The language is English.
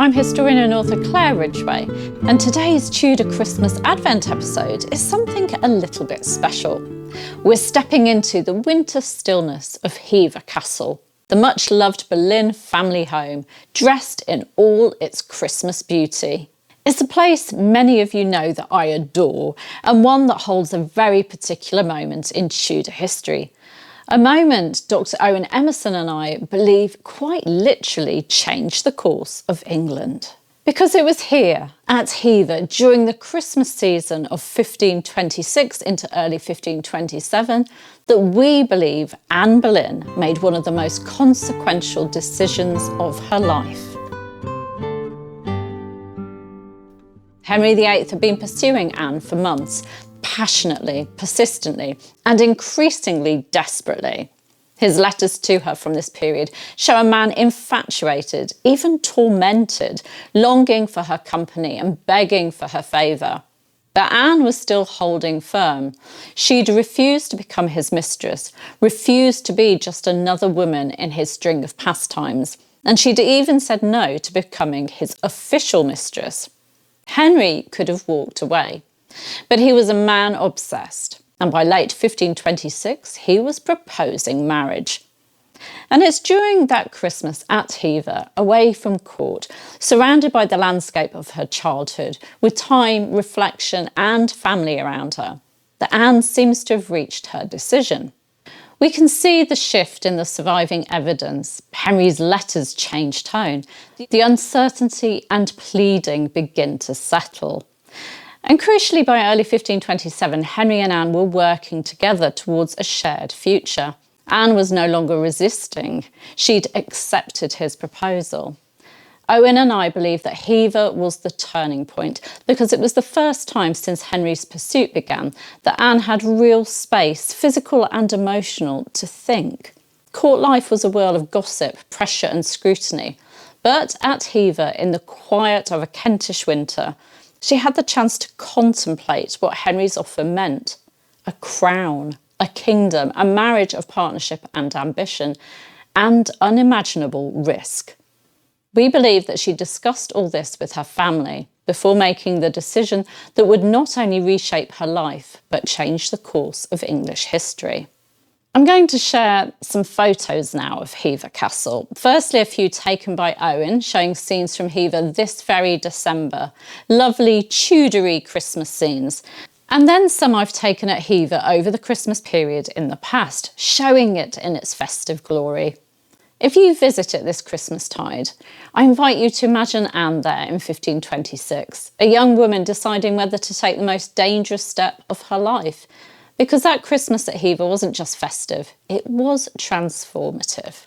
I'm historian and author Claire Ridgway, and today's Tudor Christmas Advent episode is something a little bit special. We're stepping into the winter stillness of Hever Castle, the much-loved Boleyn family home, dressed in all its Christmas beauty. It's a place many of you know that I adore, and one that holds a very particular moment in Tudor history. A moment Dr. Owen, Emmerson and I believe quite literally changed the course of England. Because it was here, at Hever, during the Christmas season of 1526 into early 1527, that we believe Anne Boleyn made one of the most consequential decisions of her life. Henry VIII had been pursuing Anne for months, passionately, persistently, and increasingly desperately. His letters to her from this period show a man infatuated, even tormented, longing for her company and begging for her favour. But Anne was still holding firm. She'd refused to become his mistress, refused to be just another woman in his string of pastimes, and she'd even said no to becoming his official mistress. Henry could have walked away. But he was a man obsessed, and by late 1526 he was proposing marriage. And it's during that Christmas at Hever, away from court, surrounded by the landscape of her childhood, with time, reflection and family around her, that Anne seems to have reached her decision. We can see the shift in the surviving evidence. Henry's letters change tone. The uncertainty and pleading begin to settle. And crucially, by early 1527, Henry and Anne were working together towards a shared future. Anne was no longer resisting. She'd accepted his proposal. Owen and I believe that Hever was the turning point because it was the first time since Henry's pursuit began that Anne had real space, physical and emotional, to think. Court life was a whirl of gossip, pressure and scrutiny. But at Hever, in the quiet of a Kentish winter, she had the chance to contemplate what Henry's offer meant. A crown, a kingdom, a marriage of partnership and ambition, and unimaginable risk. We believe that she discussed all this with her family before making the decision that would not only reshape her life, but change the course of English history. I'm going to share some photos now of Hever Castle. Firstly, a few taken by Owen, showing scenes from Hever this very December. Lovely Tudor-y Christmas scenes. And then some I've taken at Hever over the Christmas period in the past, showing it in its festive glory. If you visit it this Christmastide, I invite you to imagine Anne there in 1526, a young woman deciding whether to take the most dangerous step of her life. Because that Christmas at Hever wasn't just festive, it was transformative.